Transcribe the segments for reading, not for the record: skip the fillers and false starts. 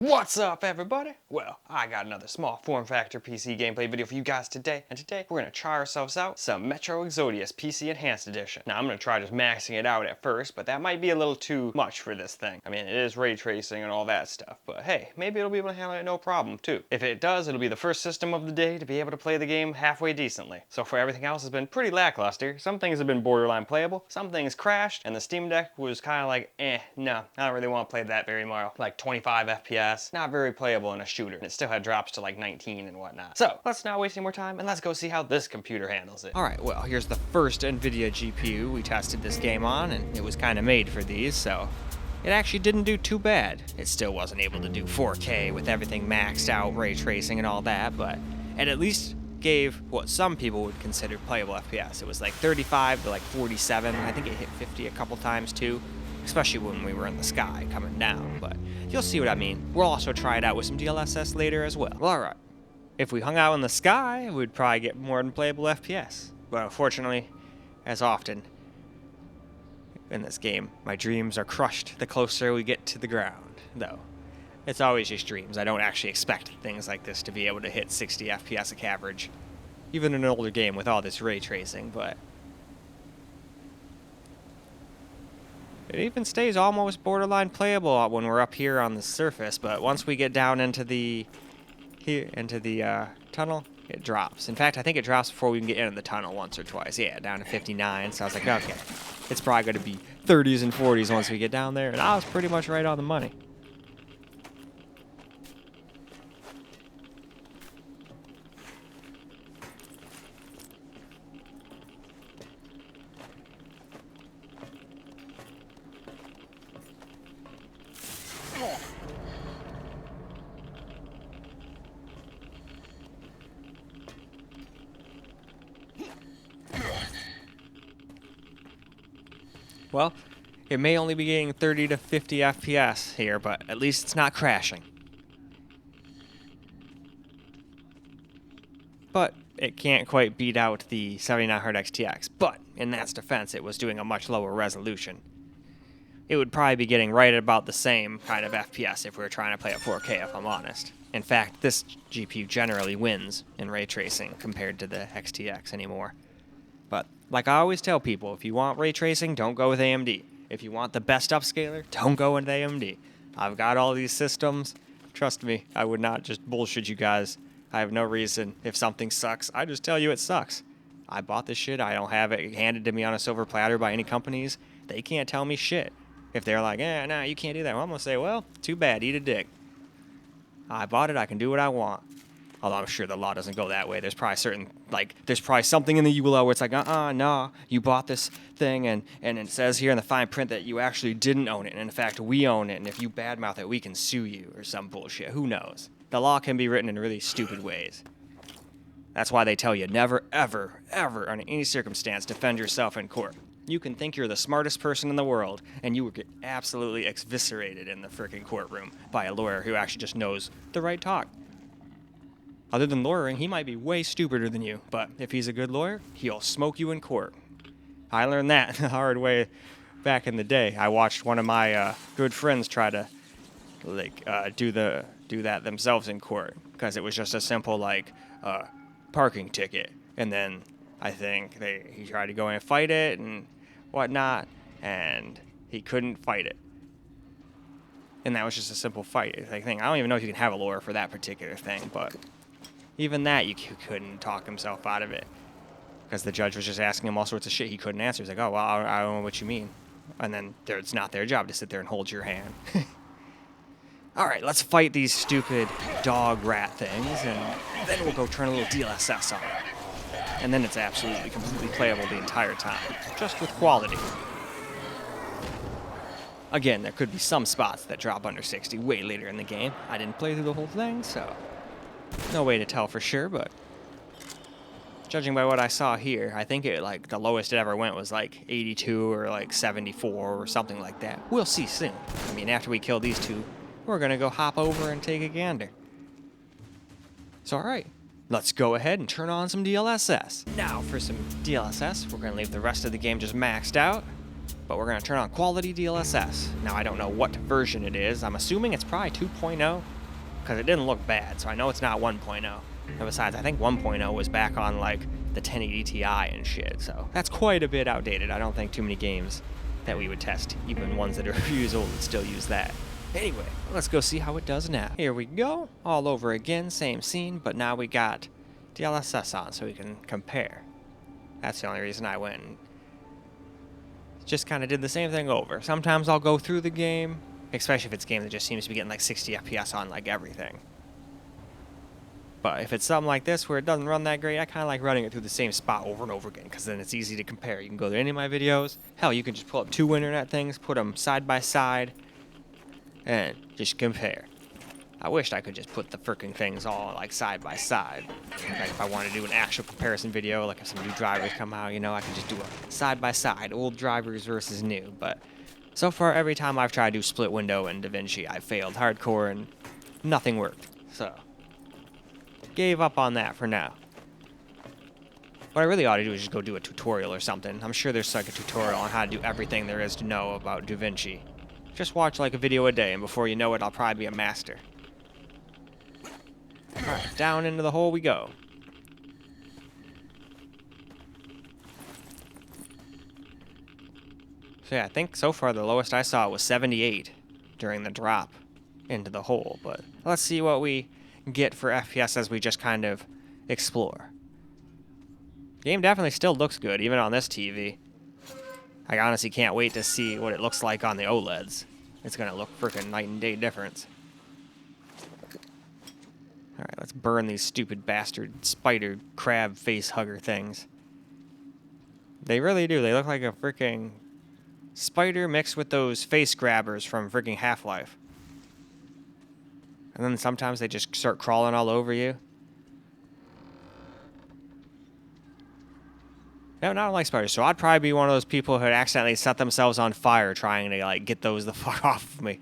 What's up, everybody? Well, I got another small form factor PC gameplay video for you guys today, and today we're gonna try ourselves out some Metro Exodus PC Enhanced Edition. Now, I'm gonna try just maxing it out at first, but that might be a little too much for this thing. I mean, it is ray tracing and all that stuff, but hey, maybe it'll be able to handle it no problem, too. If it does, it'll be the first system of the day to be able to play the game halfway decently. So far, everything else has been pretty lackluster. Some things have been borderline playable, some things crashed, and the Steam Deck was kind of like, no, I don't really want to play that very much. Like 25 FPS. Not very playable in a shooter, and it still had drops to like 19 and whatnot. So let's not waste any more time and let's go see how this computer handles it. Alright, well, here's the first NVIDIA GPU we tested this game on, and it was kind of made for these, so it actually didn't do too bad. It still wasn't able to do 4K with everything maxed out, ray tracing and all that, but it at least gave what some people would consider playable FPS. It was like 35 to like 47. I think it hit 50 a couple times too, especially when we were in the sky coming down, but you'll see what I mean. We'll also try it out with some DLSS later as well. Well, alright. If we hung out in the sky, we'd probably get more than playable FPS. But unfortunately, as often in this game, my dreams are crushed the closer we get to the ground, though. It's always just dreams. I don't actually expect things like this to be able to hit 60 FPS a average, even in an older game with all this ray tracing, but it even stays almost borderline playable when we're up here on the surface, but once we get down into the tunnel, it drops. In fact, I think it drops before we can get into the tunnel once or twice. Yeah, down to 59, so I was like, okay, it's probably going to be 30s and 40s once we get down there, and I was pretty much right on the money. Well, it may only be getting 30 to 50 FPS here, but at least it's not crashing. But it can't quite beat out the 9700X RTX, but in that's defense, it was doing a much lower resolution. It would probably be getting right at about the same kind of FPS if we were trying to play at 4K, if I'm honest. In fact, this GPU generally wins in ray tracing compared to the XTX anymore. But like I always tell people, if you want ray tracing, don't go with AMD. If you want the best upscaler, don't go with AMD. I've got all these systems. Trust me, I would not just bullshit you guys. I have no reason. If something sucks, I just tell you it sucks. I bought this shit. I don't have it handed to me on a silver platter by any companies. They can't tell me shit. If they're like, nah, you can't do that, well, I'm going to say, well, too bad, eat a dick. I bought it, I can do what I want. Although I'm sure the law doesn't go that way. There's probably there's probably something in the ULL where it's like, nah, you bought this thing, and it says here in the fine print that you actually didn't own it, and in fact, we own it, and if you badmouth it, we can sue you, or some bullshit. Who knows? The law can be written in really stupid ways. That's why they tell you never, ever, ever, under any circumstance, defend yourself in court. You can think you're the smartest person in the world, and you will get absolutely eviscerated in the freaking courtroom by a lawyer who actually just knows the right talk. Other than lawyering, he might be way stupider than you, but if he's a good lawyer, he'll smoke you in court. I learned that the hard way back in the day. I watched one of my good friends try to do that themselves in court, because it was just a simple parking ticket, and then I think he tried to go in and fight it and whatnot, and he couldn't fight it. And that was just a simple fight thing. I don't even know if you can have a lawyer for that particular thing, but even that, you couldn't talk himself out of it, because the judge was just asking him all sorts of shit he couldn't answer. He's like, oh, well, I don't know what you mean. And then it's not their job to sit there and hold your hand. All right, let's fight these stupid dog rat things, and then we'll go turn a little DLSS on. And then it's absolutely, completely playable the entire time, just with quality. Again, there could be some spots that drop under 60 way later in the game. I didn't play through the whole thing, so no way to tell for sure, but judging by what I saw here, I think the lowest it ever went was 82 or 74 or something like that. We'll see soon. I mean, after we kill these two, we're gonna go hop over and take a gander. So all right, let's go ahead and turn on some DLSS. Now for some DLSS, we're gonna leave the rest of the game just maxed out, but we're going to turn on quality DLSS. Now, I don't know what version it is. I'm assuming it's probably 2.0, because it didn't look bad, so I know it's not 1.0. And besides, I think 1.0 was back on, like, the 1080 Ti and shit, so that's quite a bit outdated. I don't think too many games that we would test, even ones that are a few years old, would still use that. Anyway, let's go see how it does now. Here we go, all over again, same scene, but now we got DLSS on so we can compare. That's the only reason I went and just kind of did the same thing over. Sometimes I'll go through the game, especially if it's a game that just seems to be getting like 60 FPS on like everything. But if it's something like this where it doesn't run that great, I kind of like running it through the same spot over and over again, because then it's easy to compare. You can go to any of my videos. Hell, you can just pull up two internet things, put them side by side, and just compare. I wished I could just put the freaking things all like side by side. Like if I wanted to do an actual comparison video, like if some new drivers come out, you know, I could just do a side by side, old drivers versus new. But so far, every time I've tried to do split window in DaVinci, I failed hardcore and nothing worked. So gave up on that for now. What I really ought to do is just go do a tutorial or something. I'm sure there's like a tutorial on how to do everything there is to know about DaVinci. Just watch like a video a day, and before you know it, I'll probably be a master. Alright, down into the hole we go. So yeah, I think so far the lowest I saw was 78 during the drop into the hole, but let's see what we get for FPS as we just kind of explore. Game definitely still looks good, even on this TV. I honestly can't wait to see what it looks like on the OLEDs. It's gonna look freaking night and day difference. Alright, let's burn these stupid bastard spider crab face hugger things. They really do. They look like a freaking spider mixed with those face grabbers from freaking Half-Life. And then sometimes they just start crawling all over you. No, not like spiders. So I'd probably be one of those people who had accidentally set themselves on fire trying to like get those the fuck off of me.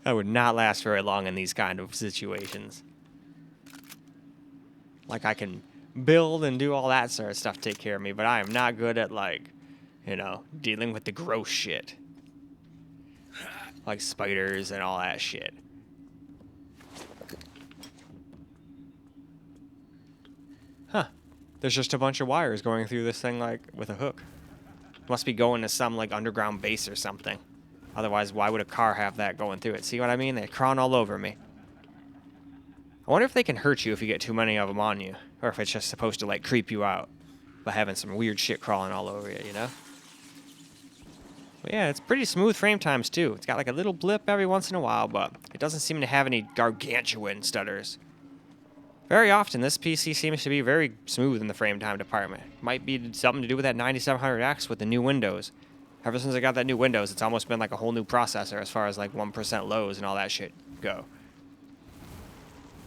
That would not last very long in these kind of situations. Like I can build and do all that sort of stuff to take care of me, but I am not good at like, you know, dealing with the gross shit. Like spiders and all that shit. Huh. There's just a bunch of wires going through this thing like with a hook. Must be going to some like underground base or something. Otherwise, why would a car have that going through it? See what I mean? They're crawling all over me. I wonder if they can hurt you if you get too many of them on you. Or if it's just supposed to like creep you out by having some weird shit crawling all over you, you know? But yeah, it's pretty smooth frame times too. It's got like a little blip every once in a while, but it doesn't seem to have any gargantuan stutters. Very often, this PC seems to be very smooth in the frame time department. Might be something to do with that 9700X with the new Windows. Ever since I got that new Windows, it's almost been like a whole new processor as far as like 1% lows and all that shit go.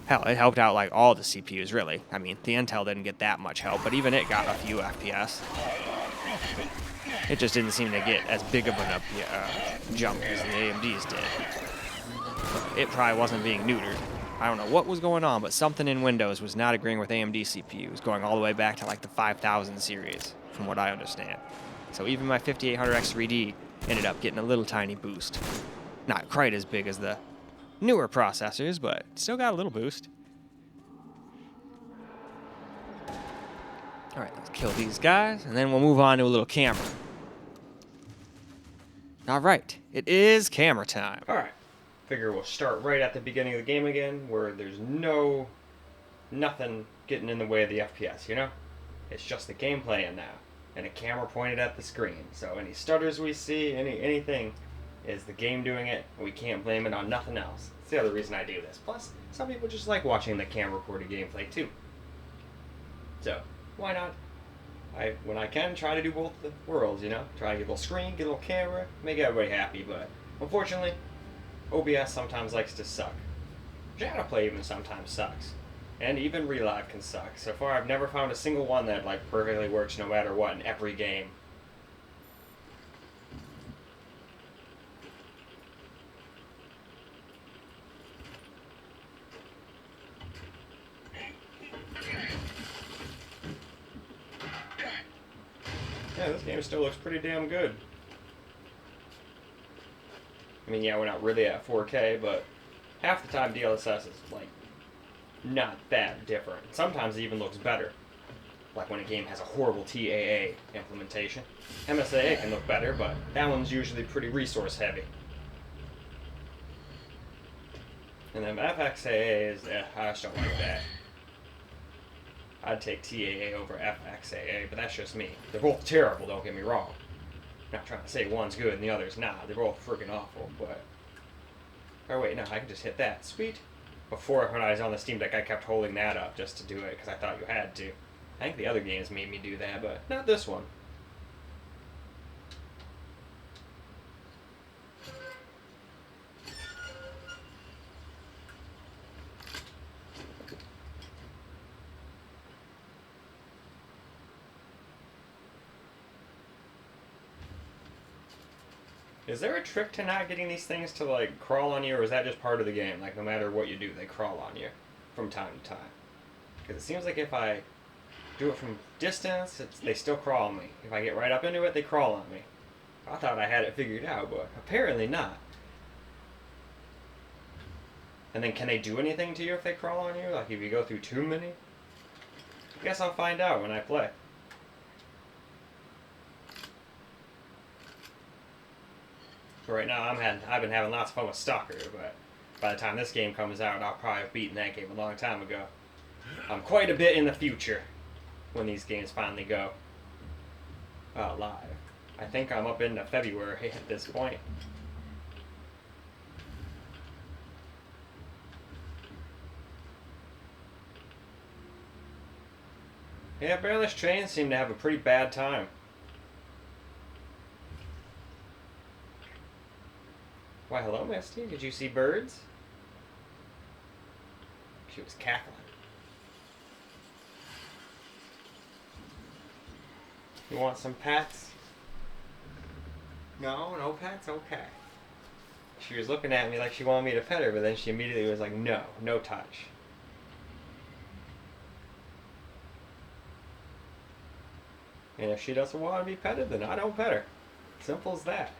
Hell, it helped out like all the CPUs, really. I mean, the Intel didn't get that much help, but even it got a few FPS. It just didn't seem to get as big of an jump as the AMDs did. It probably wasn't being neutered. I don't know what was going on, but something in Windows was not agreeing with AMD CPUs, going all the way back to like the 5000 series, from what I understand. So even my 5800X 3D ended up getting a little tiny boost. Not quite as big as the newer processors, but still got a little boost. Alright, let's kill these guys, and then we'll move on to a little camera. Alright, it is camera time. Alright. Figure we'll start right at the beginning of the game again, where there's nothing getting in the way of the FPS, you know? It's just the game playing now, and a camera pointed at the screen. So any stutters we see, anything, is the game doing it, and we can't blame it on nothing else. It's the other reason I do this. Plus, some people just like watching the camera recorded gameplay too. So, why not? When I can, try to do both the worlds, you know? Try to get a little screen, get a little camera, make everybody happy, but unfortunately, OBS sometimes likes to suck. Shadow Play even sometimes sucks. And even Relive can suck. So far I've never found a single one that like perfectly works no matter what in every game. Yeah, this game still looks pretty damn good. I mean, yeah, we're not really at 4K, but half the time DLSS is, like, not that different. Sometimes it even looks better. Like when a game has a horrible TAA implementation. MSAA can look better, but that one's usually pretty resource heavy. And then FXAA is, I just don't like that. I'd take TAA over FXAA, but that's just me. They're both terrible, don't get me wrong. I'm not trying to say one's good and the other's not. They're both freaking awful, but... Oh wait, no, I can just hit that. Sweet. Before, when I was on the Steam Deck, I kept holding that up just to do it, because I thought you had to. I think the other games made me do that, but not this one. Is there a trick to not getting these things to, like, crawl on you, or is that just part of the game? Like, no matter what you do, they crawl on you from time to time. Because it seems like if I do it from distance, they still crawl on me. If I get right up into it, they crawl on me. I thought I had it figured out, but apparently not. And then can they do anything to you if they crawl on you? Like if you go through too many? I guess I'll find out when I play. So right now I've been having lots of fun with Stalker, but by the time this game comes out, I'll probably have beaten that game a long time ago. I'm quite a bit in the future when these games finally go live. I think I'm up into February at this point. Yeah, Bearless Trains seem to have a pretty bad time. Why, hello, Misty. Did you see birds? She was cackling. You want some pets? No, no pets? Okay. She was looking at me like she wanted me to pet her, but then she immediately was like, no, no touch. And if she doesn't want to be petted, then I don't pet her. Simple as that.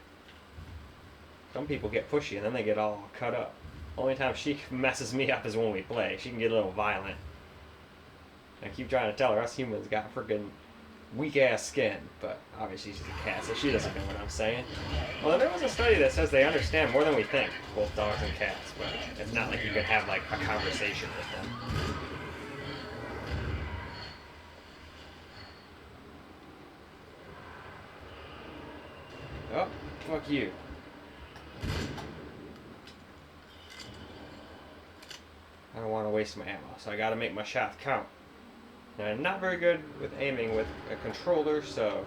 Some people get pushy and then they get all cut up. Only time she messes me up is when we play. She can get a little violent. I keep trying to tell her us humans got freaking weak-ass skin, but obviously she's a cat, so she doesn't know what I'm saying. Well, there was a study that says they understand more than we think, both dogs and cats, but it's not like you can have, like, a conversation with them. Oh, fuck you. I don't want to waste my ammo, so I gotta make my shots count. And I'm not very good with aiming with a controller, so...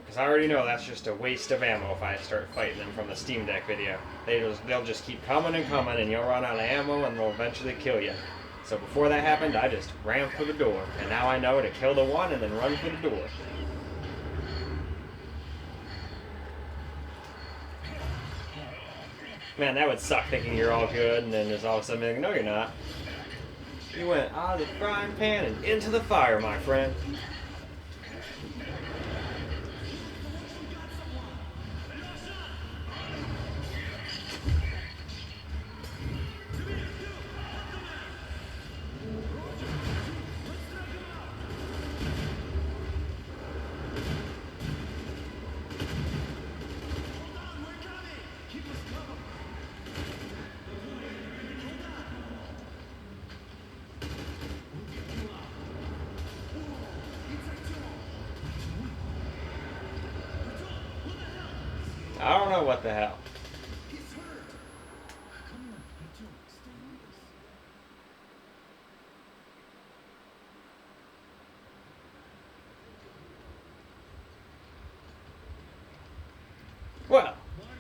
Because I already know that's just a waste of ammo if I start fighting them from the Steam Deck video. They'll just keep coming and coming, and you'll run out of ammo, and they'll eventually kill you. So before that happened, I just ran for the door. And now I know to kill the one and then run for the door. Man, that would suck thinking you're all good, and then just all of a sudden being like, no, you're not. You went out of the frying pan and into the fire, my friend. I don't know what the hell. Well,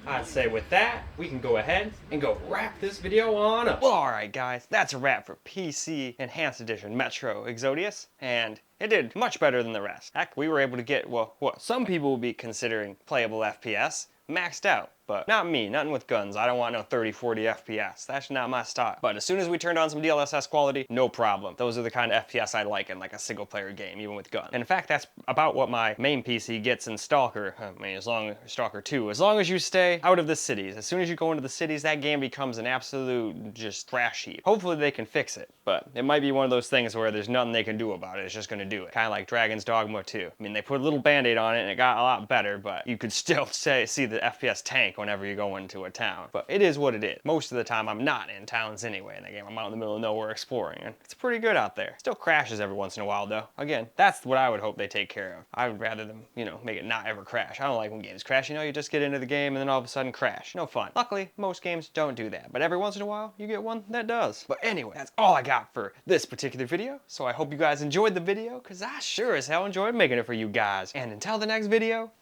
I'd say with that, we can go ahead and go wrap this video on up. Well, alright guys, that's a wrap for PC Enhanced Edition Metro Exodus, and it did much better than the rest. Heck, we were able to get, well, what some people would be considering playable FPS, maxed out. But not me, nothing with guns. I don't want no 30, 40 FPS. That's not my style. But as soon as we turned on some DLSS quality, no problem. Those are the kind of FPS I like in like a single player game, even with guns. And in fact, that's about what my main PC gets in Stalker. I mean, Stalker 2. As long as you stay out of the cities. As soon as you go into the cities, that game becomes an absolute just trash heap. Hopefully they can fix it. But it might be one of those things where there's nothing they can do about it. It's just gonna do it. Kind of like Dragon's Dogma 2. I mean, they put a little band-aid on it and it got a lot better, but you could still see the FPS tank whenever you go into a town. But it is what it is. Most of the time I'm not in towns anyway in the game. I'm out in the middle of nowhere exploring, and it's pretty good out there. Still crashes every once in a while though. Again, that's what I would hope they take care of. I would rather them, you know, make it not ever crash. I don't like when games crash. You know, you just get into the game and then all of a sudden crash. No fun. Luckily, most games don't do that, but every once in a while you get one that does. But anyway, that's all I got for this particular video. So I hope you guys enjoyed the video, because I sure as hell enjoyed making it for you guys. And until the next video,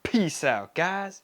peace out, guys.